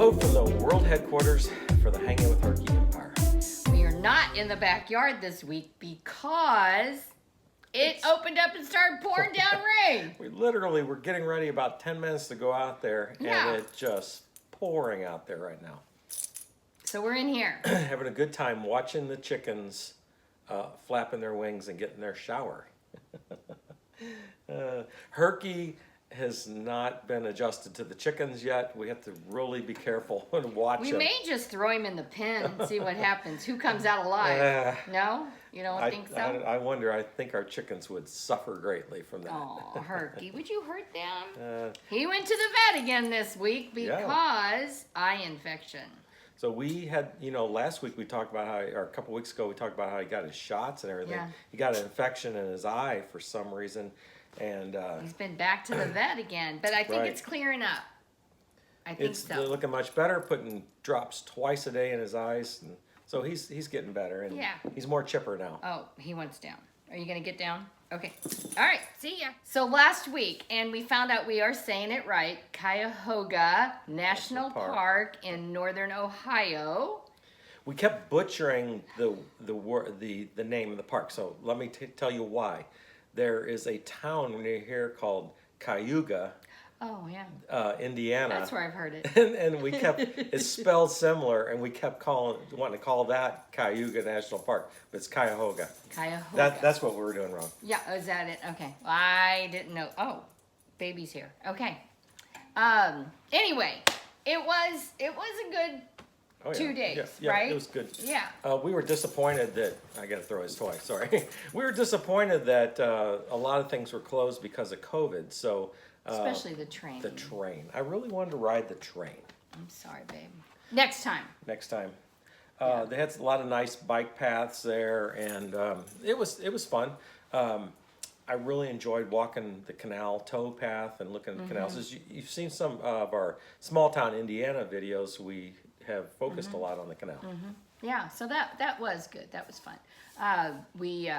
Hello from the world headquarters for the Hanging with Herky Empire. We are not in the backyard this week because it's opened up and started pouring down rain. We literally were getting ready about 10 minutes to go out there, Yeah. and it's just pouring out there right now. So we're in here. Having a good time watching the chickens flapping their wings and getting their shower. Herky has not been adjusted to the chickens yet. We have to really be careful and watch We him. may just throw him in the pen and see what happens. Who comes out alive? No? You don't think so? I wonder. I think our chickens would suffer greatly from that. Oh, Herky, would you hurt them? He went to the vet again this week because eye infection. So we had, last week we talked about how, or a couple weeks ago, we talked about how he got his shots and everything. Yeah. He got an infection in his eye for some reason. And he's been back to the vet again, but I think Right. it's clearing up. I think they're so. looking much better, putting drops twice a day in his eyes. And so he's getting better, and he's more chipper now. Oh, he wants down. Are you going to get down? Okay. All right. See ya. So last week, and we found out we are saying it right, Cuyahoga National Park in northern Ohio. We kept butchering the name of the park, so let me tell you why. There is a town near here called Cuyahoga, Oh, yeah. Indiana. That's where I've heard it. and we kept, it's spelled similar, and we kept wanting to call that Cuyahoga National Park, but it's Cuyahoga. Cuyahoga. That's what we were doing wrong. Yeah, is that it? Okay. Well, I didn't know. Oh, baby's here. Okay. Anyway, it was a good 2 days, yeah, right? It was good. Yeah. We were disappointed that, I got to throw his toy, sorry. We were disappointed that a lot of things were closed because of COVID, so. Especially the train. The train. I really wanted to ride the train. I'm sorry, babe. Next time. Next time. They had a lot of nice bike paths there, and it was fun. I really enjoyed walking the canal tow path and looking at the canals. As you've seen some of our small town Indiana videos, we have focused a lot on the canal. Yeah, so that was good. That was fun. We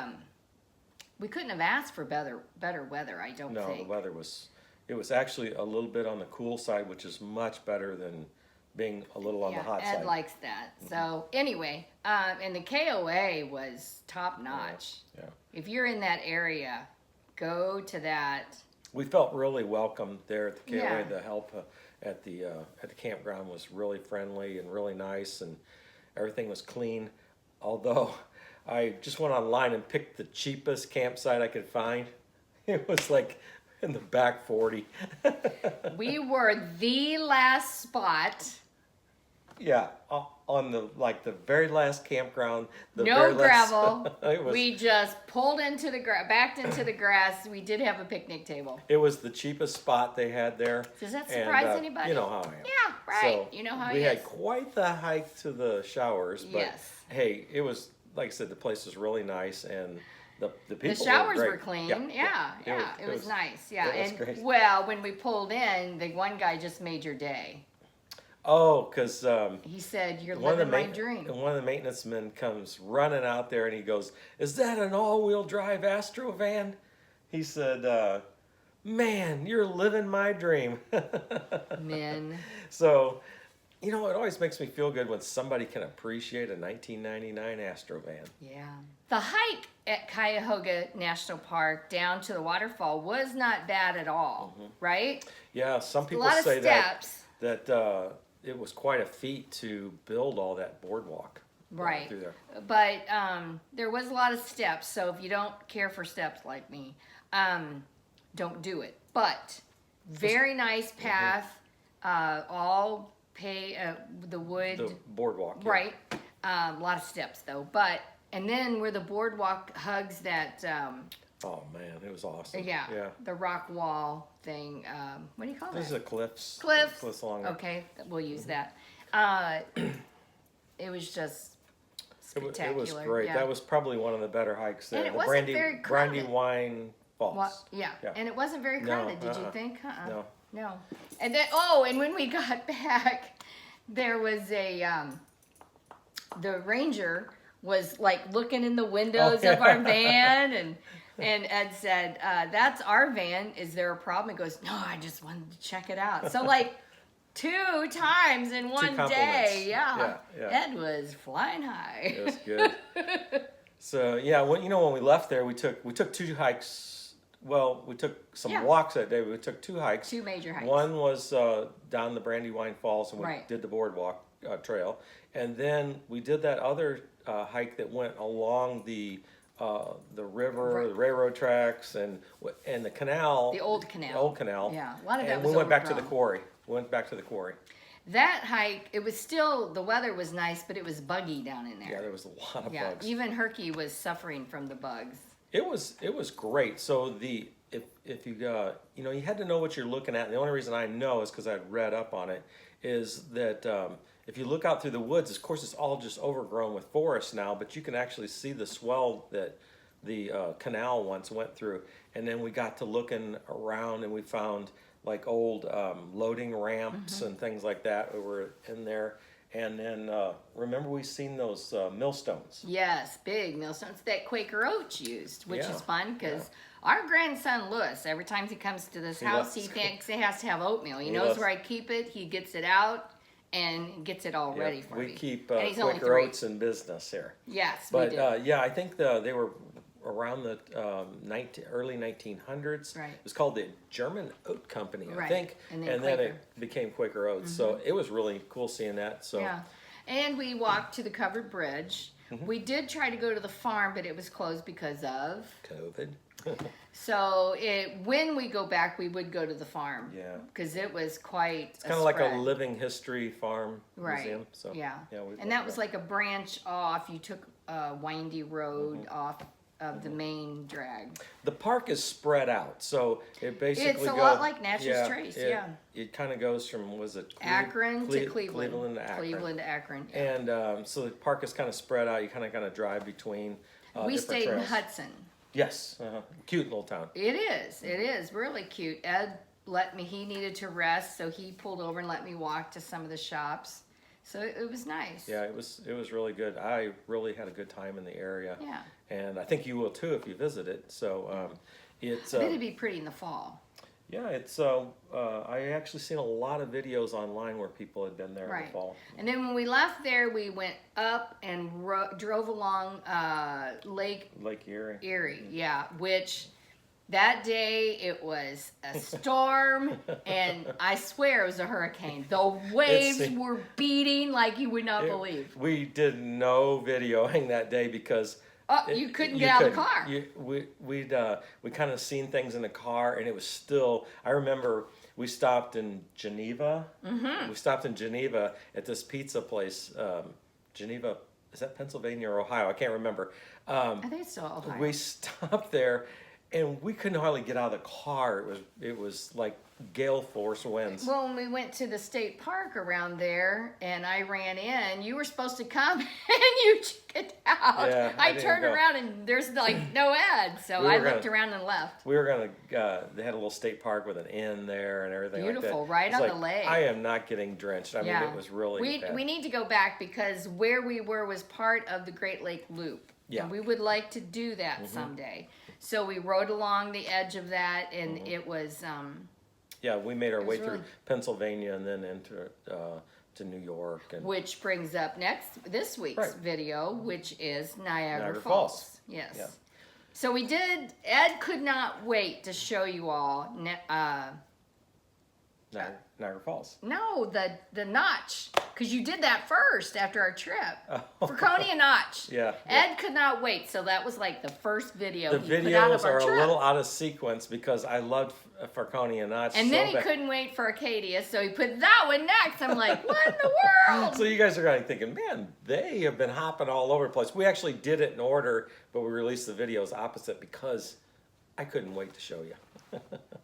couldn't have asked for better weather, I don't think. No, the weather it was actually a little bit on the cool side, which is much better than being a little on the hot side. Ed likes that. So anyway, and the KOA was top notch. Yeah. If you're in that area, go to that. We felt really welcome there at the KOA. Yeah. The help at the campground was really friendly and really nice, and everything was clean. Although I just went online and picked the cheapest campsite I could find. It was like in the back 40. We were the last spot. Yeah, on the very last campground. No gravel. It was, we just pulled into the backed into the grass. We did have a picnic table. It was the cheapest spot they had there. Does that surprise anybody? You know how I am. Yeah, right. So you know how we he had is. quite the hike to the showers, but Yes. hey, it was, like I said, the place was really nice, and the people The showers were were great. clean. Yeah. It was nice. Yeah. It was And great. well, when we pulled in, the one guy just made your day. Oh, because He said, "You're one of the living my dream." one of the maintenance men comes running out there, and he goes, "Is that an all-wheel drive Astro van?" He said, "Man, you're living my dream." Men. So, it always makes me feel good when somebody can appreciate a 1999 Astro van. Yeah. The hike at Cuyahoga National Park down to the waterfall was not bad at all, right? Yeah, some A people lot of say steps. that it was quite a feat to build all that boardwalk. Right. Through there. But there was a lot of steps, so if you don't care for steps like me, don't do it. But very nice path, all the wood. The boardwalk. Yeah. Right. A lot of steps though. And then where the boardwalk hugs that, Oh man, it was awesome. yeah, Yeah. the rock wall thing. What do you call This is that? a cliffs. Cliffs. Cliffs along there. Okay, we'll use that. It was just spectacular. It was great. Yeah. That was probably one of the better hikes there. And it the wasn't very crowded. Brandywine Falls. Well, yeah. And it wasn't very crowded, did you think? No. No. And then, and when we got back, there was the ranger was like looking in the windows of our van, and Ed said, "That's our van. Is there a problem?" He goes, "No, I just wanted to check it out." So like 2 times in one compliments. day. Yeah. Yeah. Ed was flying high. It was good. So yeah, when we left there, we took 2 hikes. Well, we took some walks that day. We took 2 hikes. 2 major hikes. One was down the Brandywine Falls, and we did the boardwalk trail, and then we did that other hike that went along the river, the railroad tracks, and the canal. The old canal. The old canal. Yeah, a lot of that was we went back to the overgrown. quarry. We went back to the quarry. That hike, it was still, the weather was nice, but it was buggy down in there. Yeah, there was a lot of bugs. Even Herky was suffering from the bugs. It was great. So if you you had to know what you're looking at. And the only reason I know is because I'd read up on it. Is that if you look out through the woods, of course it's all just overgrown with forest now, but you can actually see the swell that the canal once went through. And then we got to looking around, and we found like old loading ramps and things like that that were in there. And then, remember we seen those millstones? Yes, big millstones that Quaker Oats used, which is fun because Yeah. our grandson Lewis, every time he comes to this house, he thinks he has to have oatmeal. He knows where I keep it. He gets it out and gets it all ready for me. We keep And he's only Quaker 3. Oats in business here. Yes, But we do. yeah, I think they were around the early 1900s. Right. It was called the German Oat Company, I Right. think. And then then Quaker. it became Quaker Oats. So it was really cool seeing that. So Yeah. And we walked to the covered bridge. We did try to go to the farm, but it was closed because of COVID. So when we go back, we would go to the farm. Yeah. Because it was quite. It's kind of like a living history farm museum. So Yeah. we And that was like a branch off. You took a windy road off of the main drag. The park is spread out, so it basically It's a lot like Natchez Trace, It kind of goes from, was it Akron to Cleveland. Cleveland to Akron. Cleveland to Akron. And so the park is kind of spread out. You kind of drive between We different stayed in trails. Hudson. Yes, cute little town. It is really cute. Ed he needed to rest, so he pulled over and let me walk to some of the shops. So it was nice. Yeah, it was really good. I really had a good time in the area. Yeah. And I think you will too if you visit it. So it's I bet it'd be pretty in the fall. yeah, it's I actually seen a lot of videos online where people had been there in the fall. And then when we left there, we went up and drove along Lake Erie. Erie, yeah, which that day it was a storm, and I swear it was a hurricane. The waves were beating like you would not believe. We did no videoing that day because you couldn't get out of the car. We kind of seen things in the car, and it was still. I remember we stopped in Geneva. Mm-hmm. We stopped in Geneva at this pizza place. Geneva, is that Pennsylvania or Ohio? I can't remember. I think it's still Ohio. We stopped there, and we couldn't hardly get out of the car. It was like gale force winds. Well, when we went to the state park around there, and I ran in, you were supposed to come, and you checked out. Yeah, I turned around, and there's like no Ed, so I looked around and left. We were gonna. They had a little state park with an inn there and everything. Beautiful, like that. right It's on the lake. I am not getting drenched. I mean, it was really bad. We need to go back because where we were was part of the Great Lake Loop. Yeah. And we would like to do that someday. So we rode along the edge of that, and it was. Yeah, we made our way really- through Pennsylvania and then into to New York. And Which brings up this week's video, which is Niagara Falls. Falls. Yes. Yeah. So we did. Ed could not wait to show you all. Niagara Falls. No, the notch, because you did that first after our trip. Oh. Franconia Notch. Yeah. Ed could not wait, so that was like the first video The he put out of videos our are trip. a little out of sequence because I loved Franconia Notch. And then he bad. couldn't wait for Acadia, so he put that one next. I'm like, what in the world? So you guys are going to be thinking, man, they have been hopping all over the place. We actually did it in order, but we released the videos opposite because I couldn't wait to show you.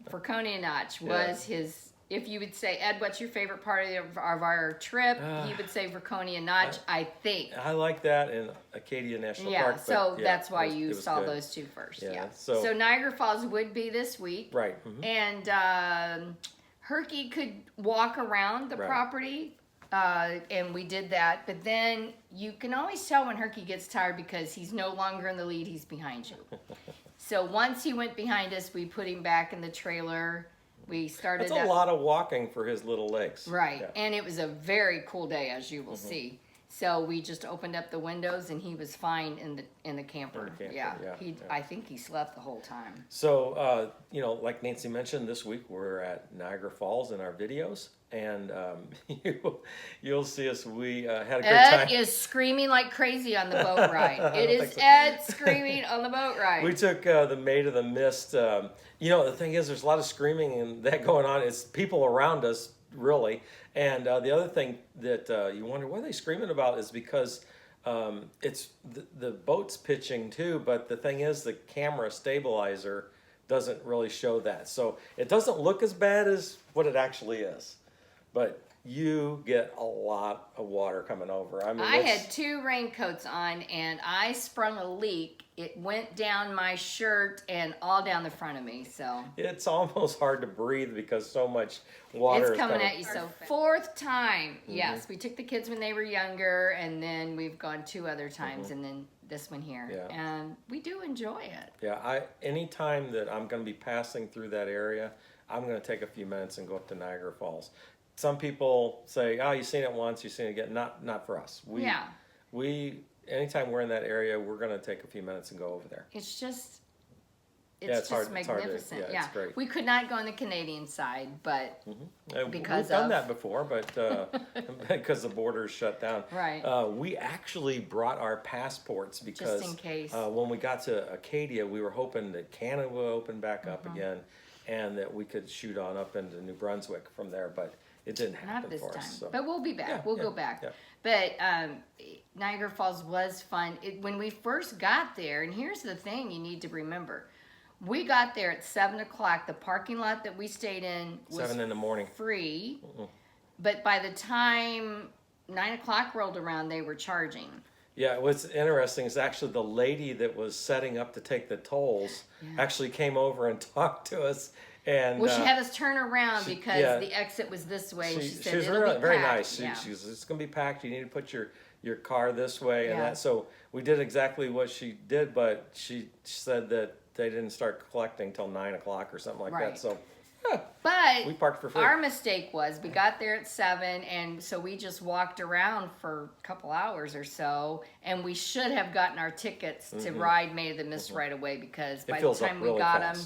Franconia Notch was his. If you would say, Ed, what's your favorite part of our trip? He would say Franconia Notch, I think. I like that in Acadia National Park. Yeah, so that's why it you was saw good. those two first. Yeah, Yeah. so- So Niagara Falls would be this week. Right. Mhm. And Herky could walk around the Right. property, and we did that. But then you can always tell when Herky gets tired because he's no longer in the lead, he's behind you. So once he went behind us, we put him back in the trailer. we started That's a lot of walking for his little legs. Right. Yeah. And it was a very cool day, as you will see. So we just opened up the windows and he was fine in the camper. Yeah. I think he slept the whole time. So, like Nancy mentioned, this week we're at Niagara Falls in our videos, and you'll see us. We had a great time. Ed is screaming like crazy on the boat ride. It is Ed screaming on the boat ride. We took the Maid of the Mist. The thing is, there's a lot of screaming and that going on. It's people around us, really. And the other thing that you wonder what are they screaming about is because it's the boat's pitching too, but the thing is the camera stabilizer doesn't really show that. So it doesn't look as bad as what it actually is. But you get a lot of water coming over. I mean, I had 2 raincoats on and I sprung a leak. It went down my shirt and all down the front of me. So it's almost hard to breathe because so much water is coming at you. So 4th time. Yes, we took the kids when they were younger, and then we've gone 2 other times, and then this one here. Yeah. And we do enjoy it. Yeah, anytime that I'm going to be passing through that area, I'm going to take a few minutes and go up to Niagara Falls. Some people say, "Oh, you've seen it once, you've seen it again." Not for us. Anytime we're in that area, we're going to take a few minutes and go over there. It's just it's hard, magnificent. it's great. We could not go on the Canadian side, but because we've done that before, but because the border's shut down. Right. We actually brought our passports because just in case. When we got to Acadia, we were hoping that Canada would open back up again, and that we could shoot on up into New Brunswick from there, but it didn't happen Not this for time. us. So. But we'll be back. We'll go back. Yeah. But Niagara Falls was fun. When we first got there, and here's the thing you need to remember. We got there at 7 o'clock. The parking lot that we stayed in was 7 in the morning. Free. But by the time 9 o'clock rolled around, they were charging. Yeah, what's interesting is actually the lady that was setting up to take the tolls actually came over and talked to us. And she had us turn around because the exit was this way. She said, was it'll be very packed. nice. She was, it's going to be packed. You need to put your car this way and that. So we did exactly what she did, but she said that they didn't start collecting till 9 o'clock or something like that. So but we parked for free. Our mistake was we got there at 7, and so we just walked around for a couple hours or so, and we should have gotten our tickets to ride Maid of the Mist right away because by the time we got them,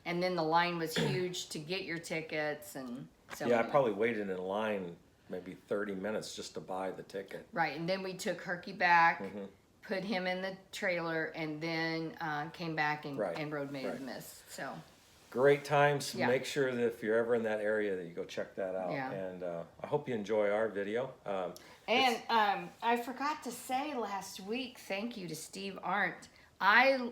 and then the line was huge to get your tickets, and so I probably waited in line maybe 30 minutes just to buy the ticket. Right, and then we took Herky back. Put him in the trailer, and then came back and rode Maid of the Mist. So great times. Make sure that if you're ever in that area that you go check that out. And I hope you enjoy our video. I forgot to say last week, thank you to Steve Arndt. I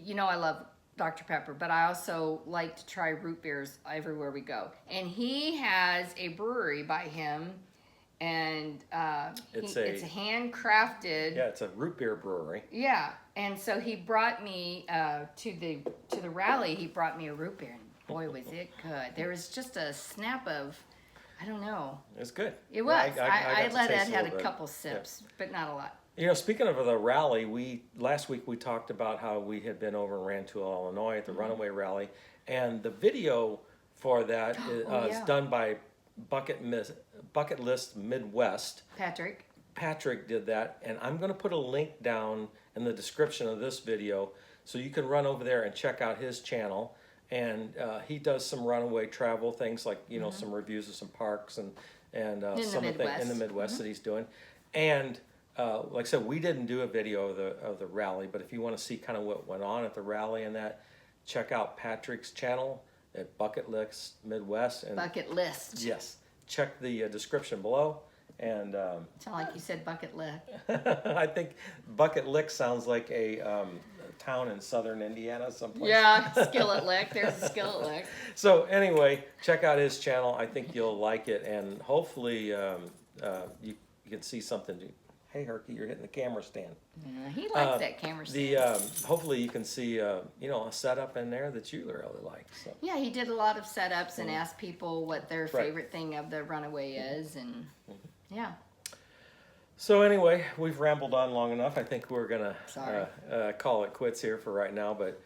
love Dr. Pepper, but I also like to try root beers everywhere we go. And he has a brewery by him. And it's a handcrafted. Yeah, it's a root beer brewery. Yeah, and so he brought me to the rally. He brought me a root beer, and boy, was it good! There was just a snap of, I don't know. It's good. It was. I let Ed had a couple sips, but not a lot. Speaking of the rally, last week we talked about how we had been over in Rantoul, Illinois at the Runaway Rally, and the video for that is done by Bucket List Midwest. Patrick did that, and I'm going to put a link down in the description of this video so you can run over there and check out his channel. And he does some runaway travel things like some reviews of some parks and some of the things in the Midwest that he's doing. And like I said, we didn't do a video of the rally, but if you want to see kind of what went on at the rally and that, check out Patrick's channel at Bucket List Midwest. And Bucket List. Yes. Check the description below. And sound like you said Bucket Lick. I think Bucket Lick sounds like a town in southern Indiana someplace. Yeah, Skillet Lick. There's a Skillet Lick. So anyway, check out his channel. I think you'll like it, and hopefully you can see something. Hey, Herky, you're hitting the camera stand. Yeah, he likes that camera stand. Hopefully you can see a setup in there that you really like. So. Yeah, he did a lot of setups and asked people what their favorite thing of the Runaway is, and yeah. So anyway, we've rambled on long enough. I think we're gonna call it quits here for right now. But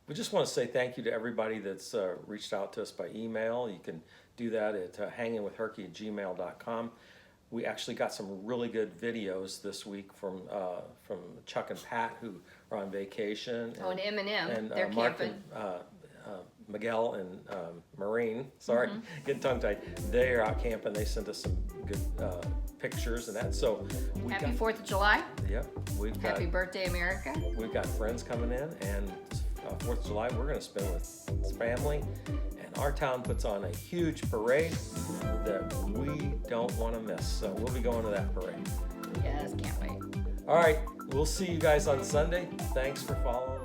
We just want to say thank you to everybody that's reached out to us by email. You can do that at hangingwithherky@gmail.com. We actually got some really good videos this week from Chuck and Pat, who are on vacation. And M&M, and they're Mark camping. and Miguel and Maureen, sorry, getting tongue-tied. They are out camping. They sent us some good pictures and that. So Happy 4th of July. Yep, Happy birthday, America. we've got friends coming in, and 4th of July we're going to spend with family. And our town puts on a huge parade that we don't want to miss. So we'll be going to that parade. Yes, can't wait. All right, we'll see you guys on Sunday. Thanks for following.